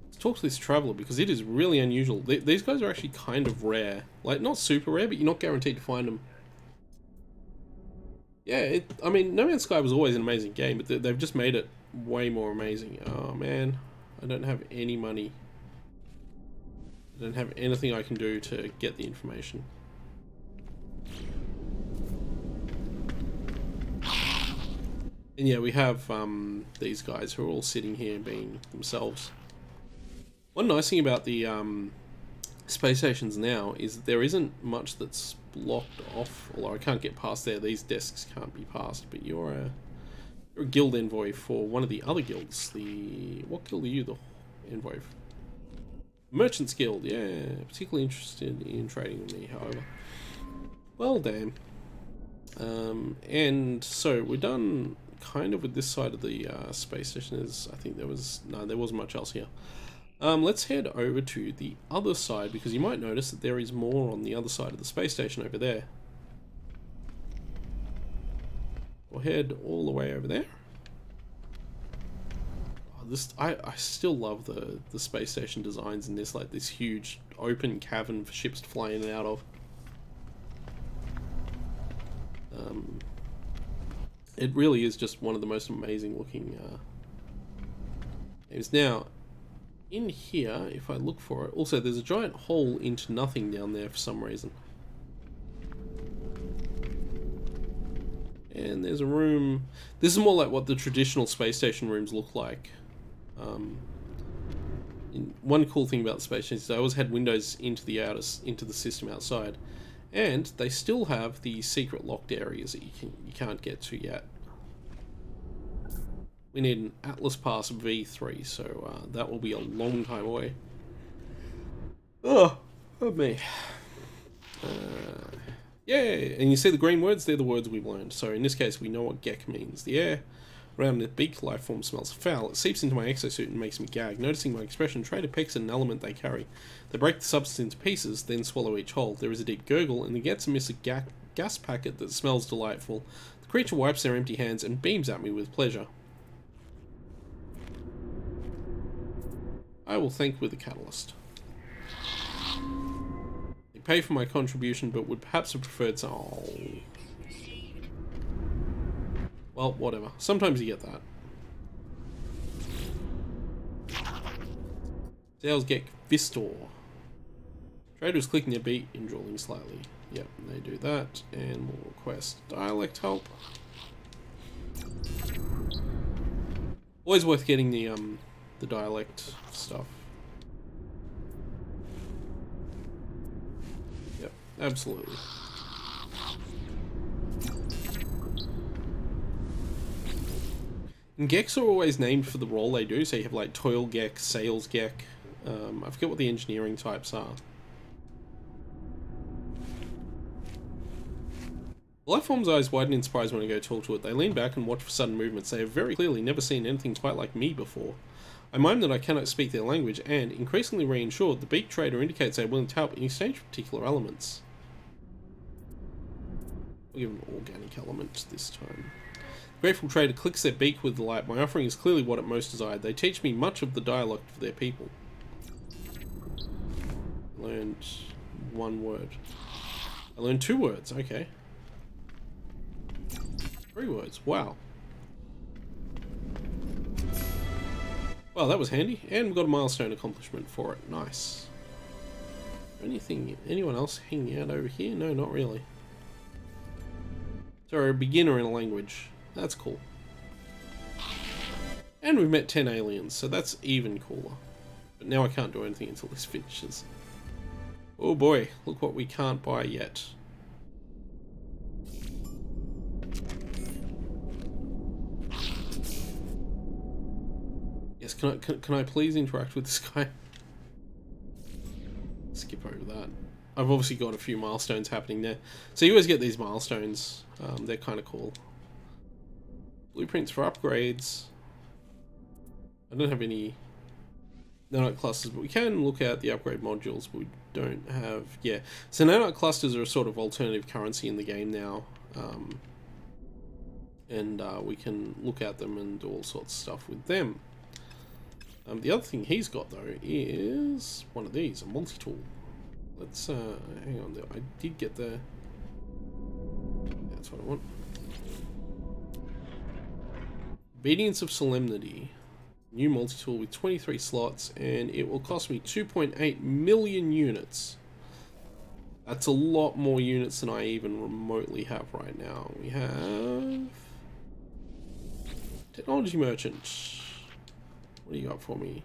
Let's talk to this traveller because it is really unusual. These guys are actually kind of rare. Like, not super rare, but you're not guaranteed to find them. Yeah, I mean, No Man's Sky was always an amazing game, but they've just made it way more amazing. Oh man, I don't have any money. I don't have anything I can do to get the information. And yeah, we have these guys who are all sitting here being themselves. One nice thing about the space stations now is that there isn't much that's blocked off, although I can't get past there. These desks can't be passed, but you're a guild envoy for one of the other guilds. What guild are you the envoy for? Merchants Guild, yeah. Particularly interested in trading with me, however. Well, damn. And so we're done kind of with this side of the space station. I think there wasn't much else here. Let's head over to the other side, because you might notice that there is more on the other side of the space station over there. We'll head all the way over there. I still love the space station designs in this, like this huge open cavern for ships to fly in and out of. It really is just one of the most amazing looking games. Now, in here, if I look for it, also there's a giant hole into nothing down there for some reason. And there's a room. This is more like what the traditional space station rooms look like. One cool thing about the space station is they always had windows into the system outside, and they still have the secret locked areas that you can't get to yet. We need an Atlas Pass V3, so that will be a long time away. Oh me. Yay! And you see the green words? They're the words we've learned. So in this case, we know what Gek means. The air around the beak life form smells foul. It seeps into my exosuit and makes me gag. Noticing my expression, Trader pecks at an element they carry. They break the substance into pieces, then swallow each whole. There is a deep gurgle, and the gets miss a gas packet that smells delightful. The creature wipes their empty hands and beams at me with pleasure. I will thank with a catalyst. They pay for my contribution, but would perhaps have preferred some... Oh. Well, whatever. Sometimes you get that. Sales get Vistor. Traders clicking their beat and drawing slightly. Yep, they do that. And we'll request dialect help. Always worth getting the dialect stuff. Yep, absolutely. And Geks are always named for the role they do, so you have like Toil Gek, Sales Gek. I forget what the engineering types are. The life form's eyes widen in surprise when I go talk to it. They lean back and watch for sudden movements. They have very clearly never seen anything quite like me before. I mime that I cannot speak their language, and, increasingly reassured, the beak trader indicates they are willing to help in exchange for particular elements. I'll give an organic element this time. Grateful trader clicks their beak with delight. My offering is clearly what it most desired. They teach me much of the dialect of their people. I learned one word. I learned 2 words, okay. 3 words, wow. Well, that was handy, and we got a milestone accomplishment for it. Nice. Anyone else hanging out over here? No, not really. So we're a beginner in a language. That's cool. And we've met 10 aliens, so that's even cooler. But now I can't do anything until this finishes. Oh boy, look what we can't buy yet. Yes, can I please interact with this guy? Skip over that. I've obviously got a few milestones happening there. So you always get these milestones. They're kind of cool. Blueprints for upgrades. I don't have any nanite clusters, but we can look at the upgrade modules, but we don't have... Yeah, so nanite clusters are a sort of alternative currency in the game now. And we can look at them and do all sorts of stuff with them. The other thing he's got, though, is one of these, a multi-tool. Let's, hang on, I did get the... That's what I want. Obedience of Solemnity. New multi-tool with 23 slots, and it will cost me 2.8 million units. That's a lot more units than I even remotely have right now. We have... Technology Merchant. What do you got for me?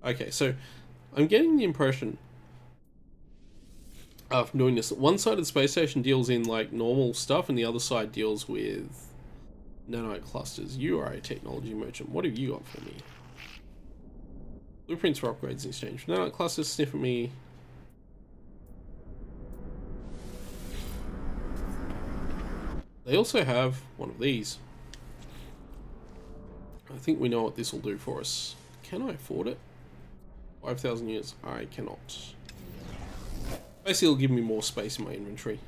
Okay, so I'm getting the impression from doing this that one side of the space station deals in like normal stuff and the other side deals with nanite clusters. You are a technology merchant. What have you got for me? Blueprints for upgrades in exchange for nanite clusters. Sniff at me. They also have one of these. think we know what this will do for us. Can I afford it? 5,000 units? I cannot. Basically, it'll give me more space in my inventory.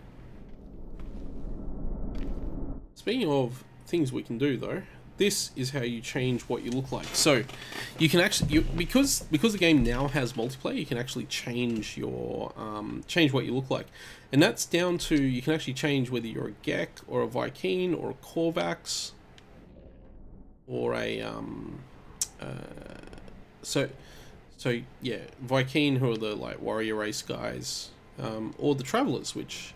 Speaking of things we can do, though, this is how you change what you look like. So, you can actually, because the game now has multiplayer, you can actually change your change what you look like, and that's down to you can actually change whether you're a Gek or a Vy'keen or a Korvax or a so yeah, Vy'keen, who are the like warrior race guys, or the Travelers, which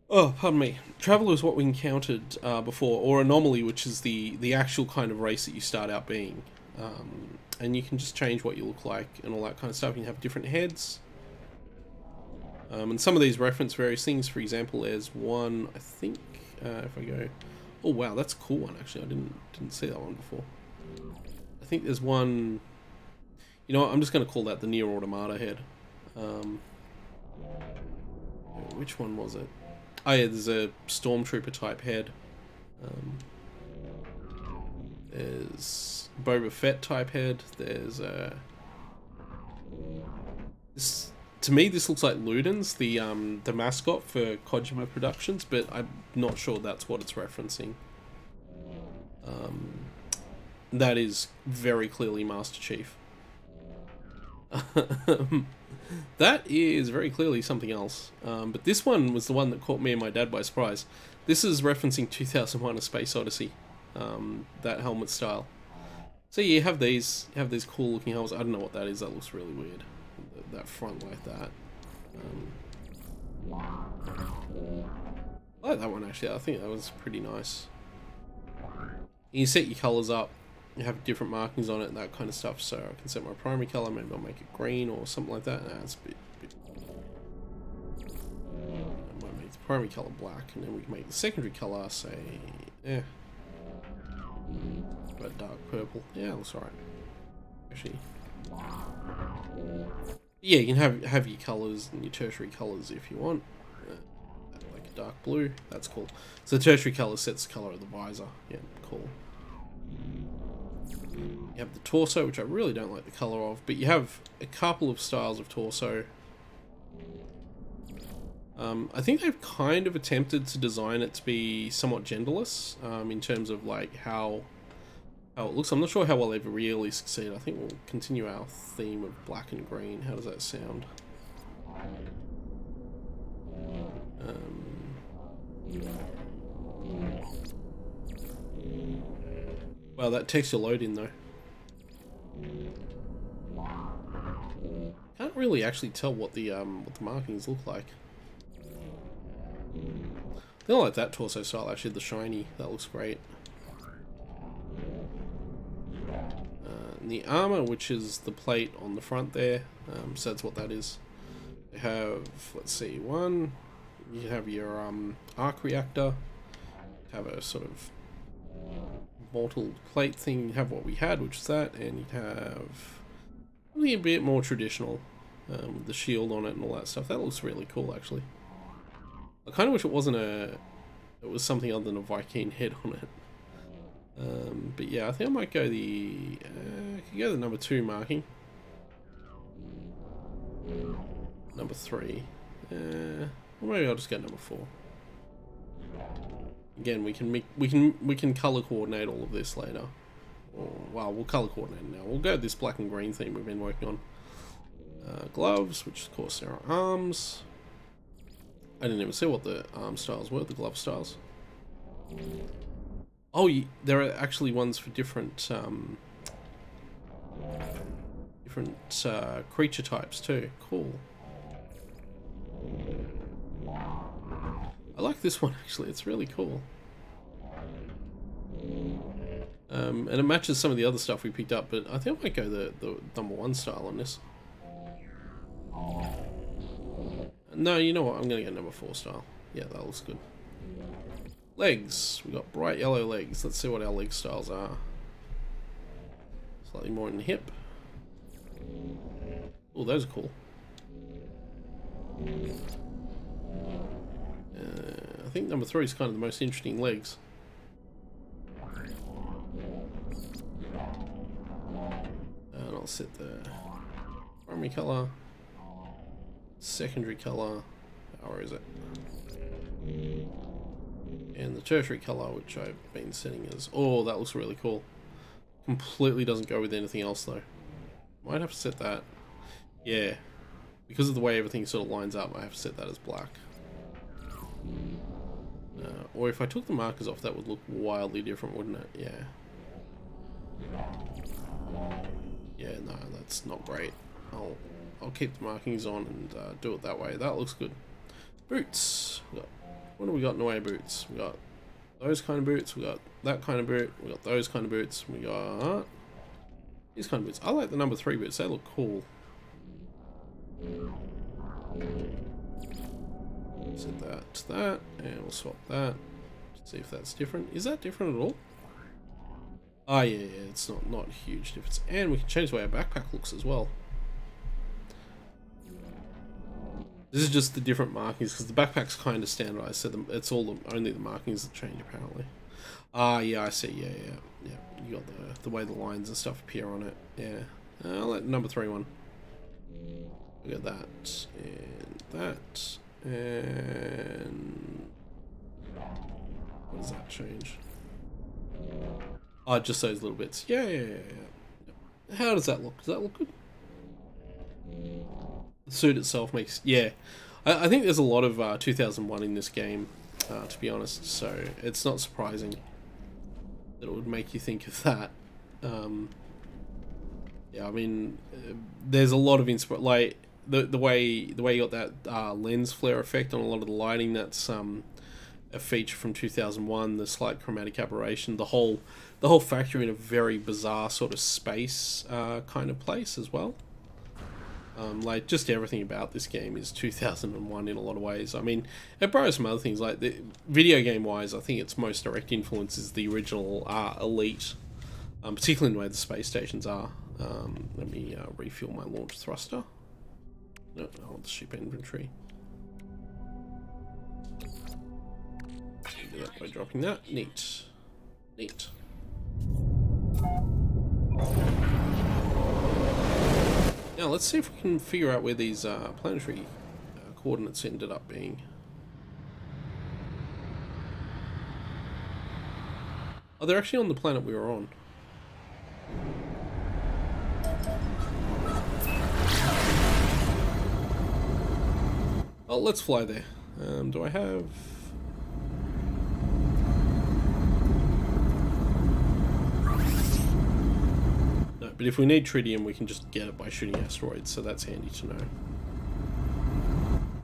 pardon me, Traveler is what we encountered before, or Anomaly, which is the actual kind of race that you start out being, and you can just change what you look like and all that kind of stuff. You can have different heads, and some of these reference various things. For example, there's one, I think, if I go, oh wow, that's a cool one actually. I didn't see that one before. I think there's one, you know what, I'm just going to call that the Nier Automata head. Which one was it? Oh yeah, there's a Stormtrooper type head. There's Boba Fett type head. There's this, to me this looks like Luden's, the mascot for Kojima Productions, but I'm not sure that's what it's referencing. That is very clearly Master Chief. That is very clearly something else. But this one was the one that caught me and my dad by surprise. This is referencing 2001: A Space Odyssey, that helmet style. So yeah, you have these cool looking helmets. I don't know what that is. That looks really weird. That front like that. I like that one actually. I think that was pretty nice. You set your colors up. You have different markings on it and that kind of stuff. So I can set my primary color. Maybe I'll make it green or something like that. Nah, it's a bit. I might make the primary color black, and then we can make the secondary color, say, about dark purple. Yeah, looks alright. Actually, yeah, you can have your colors and your tertiary colors if you want. Like a dark blue, that's cool. So the tertiary color sets the color of the visor. Yeah, cool. You have the torso, which I really don't like the colour of, but you have a couple of styles of torso. I think they've kind of attempted to design it to be somewhat genderless, in terms of like how it looks. I'm not sure how well they've really succeeded. I think we'll continue our theme of black and green. How does that sound? Wow, that texture load in though. Can't really actually tell what the markings look like. I don't like that torso style actually, the shiny, that looks great. And the armor, which is the plate on the front there, so that's what that is. You have, let's see, one, you have your arc reactor, have a sort of mortal plate thing, you have what we had, which is that, and you have something a bit more traditional, with the shield on it and all that stuff. That looks really cool actually. I kind of wish it wasn't it was something other than a Vy'keen head on it. But yeah, I think I might go the number 2 marking. Number 3. Or maybe I'll just go number 4. Again, we can color coordinate all of this later. Or, well, we'll color coordinate now. We'll go this black and green theme we've been working on. Gloves, which of course there are arms. I didn't even see what the arm styles were, the glove styles. Oh, there are actually ones for different creature types too. Cool. I like this one actually, it's really cool. And it matches some of the other stuff we picked up, but I think I might go the number 1 style on this. No, you know what, I'm gonna go number 4 style. Yeah, that looks good. Legs, we got bright yellow legs. Let's see what our leg styles are. Slightly more in the hip. Oh, those are cool. I think number 3 is kind of the most interesting legs. primary color, secondary color, or is it? And the tertiary color, which I've been setting as, oh, that looks really cool. Completely doesn't go with anything else though. Might have to set that, yeah, because of the way everything sort of lines up, I have to set that as black. Or if I took the markers off, that would look wildly different, wouldn't it? Yeah. Yeah, no, that's not great. I'll keep the markings on and do it that way. That looks good. Boots. What do we got in the way of boots? We got those kind of boots. We got that kind of boot. We got those kind of boots. We got these kind of boots. I like the number 3 boots. They look cool. Set that to that, and we'll swap that. See if that's different. Is that different at all? Ah, yeah, it's not a huge difference. And we can change the way our backpack looks as well. This is just the different markings because the backpack's kind of standardized, so it's all only the markings that change apparently. Ah, yeah, I see. Yeah. You got the way the lines and stuff appear on it. Yeah. I'll let number 3 one. We got that and that and what does that change? Oh, just those little bits. Yeah. How does that look? Does that look good? The suit itself makes... Yeah. I think there's a lot of 2001 in this game, to be honest, so it's not surprising that it would make you think of that. Yeah, I mean, there's a lot of like the way you got that lens flare effect on a lot of the lighting. That's a feature from 2001. The slight chromatic aberration, the whole factory in a very bizarre sort of space kind of place as well. Like just everything about this game is 2001 in a lot of ways. I mean, it borrows some other things. Like the video game wise, I think its most direct influence is the original Elite, particularly in the way the space stations are. Let me refuel my launch thruster. No, I want the ship inventory. Do that by dropping that. Neat. Now let's see if we can figure out where these planetary coordinates ended up being. Oh, they're actually on the planet we were on. Oh, let's fly there. Do I have... No, but if we need tritium, we can just get it by shooting asteroids, so that's handy to know.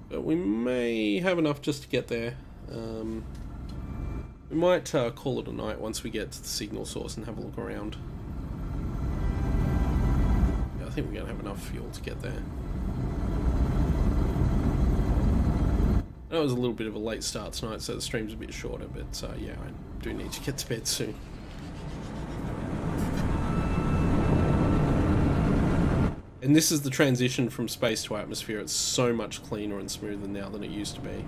But we may have enough just to get there. We might call it a night once we get to the signal source and have a look around. Yeah, I think we're going to have enough fuel to get there. That was a little bit of a late start tonight, so the stream's a bit shorter, but yeah, I do need to get to bed soon. And this is the transition from space to atmosphere. It's so much cleaner and smoother now than it used to be.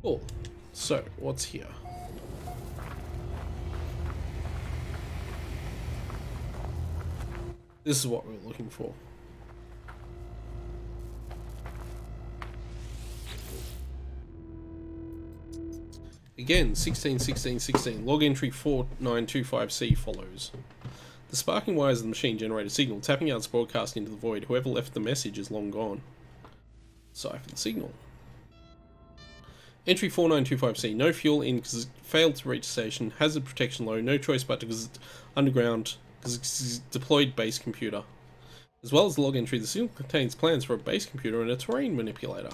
Cool. So, what's here? This is what we were looking for. Again, 16. Log entry 4925C follows. The sparking wires of the machine generate a signal. Tapping out its broadcast into the void. Whoever left the message is long gone. Cipher the signal. Entry 4925C. No fuel in because it failed to reach station. Hazard protection low. No choice but to because it's underground because it's deployed base computer. As well as the log entry, the signal contains plans for a base computer and a terrain manipulator.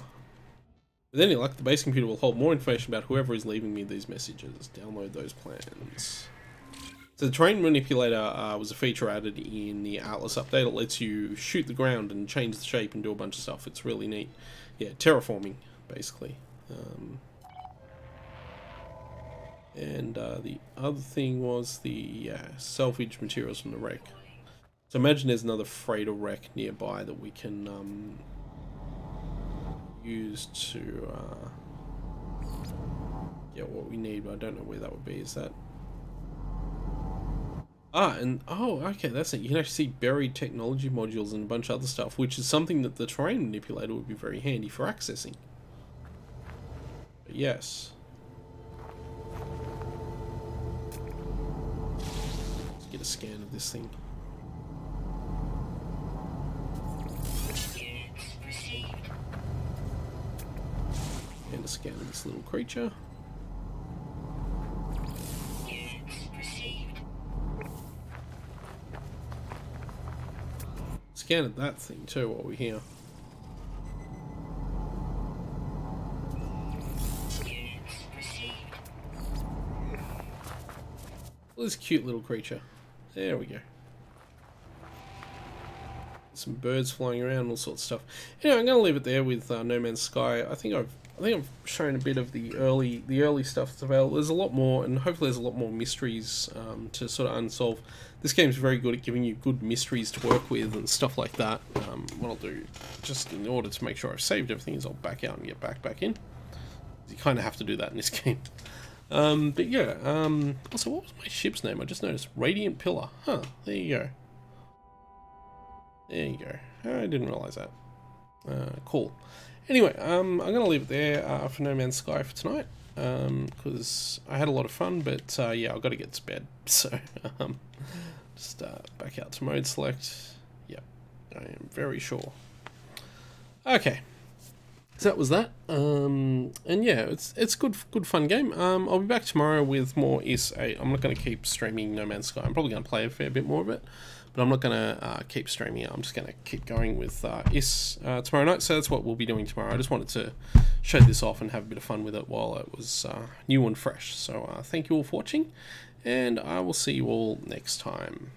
With any luck, the base computer will hold more information about whoever is leaving me these messages. Download those plans. So the terrain manipulator was a feature added in the Atlas update. It lets you shoot the ground and change the shape and do a bunch of stuff. It's really neat. Yeah, terraforming, basically. And the other thing was the salvage materials from the wreck. So imagine there's another freighter wreck nearby that we can use to get what we need, but I don't know where that would be. Is that... Ah, and oh, okay, that's it. You can actually see buried technology modules and a bunch of other stuff, which is something that the terrain manipulator would be very handy for accessing. But yes. Let's get a scan of this thing. And a scan of this little creature. Scan of that thing too while we're here. This cute little creature. There we go. Some birds flying around, all sorts of stuff. Anyway, I'm going to leave it there with No Man's Sky. I think I've shown a bit of the early stuff that's available. There's a lot more, and hopefully there's a lot more mysteries to sort of unsolve. This game's very good at giving you good mysteries to work with and stuff like that. What I'll do, just in order to make sure I've saved everything, is I'll back out and get back in. You kind of have to do that in this game. But yeah, also, what was my ship's name? I just noticed. Radiant Pillar. Huh, there you go. There you go. I didn't realise that. Cool. Anyway, I'm going to leave it there for No Man's Sky for tonight, because I had a lot of fun, but yeah, I've got to get to bed. So, just back out to mode select. Yep, I am very sure. Okay. So that was that, and yeah, it's good fun game. I'll be back tomorrow with more IS 8. I'm not going to keep streaming No Man's Sky. I'm probably going to play a fair bit more of it, but I'm not going to keep streaming it. I'm just going to keep going with IS tomorrow night. So that's what we'll be doing tomorrow. I just wanted to show this off and have a bit of fun with it while it was new and fresh. So thank you all for watching, and I will see you all next time.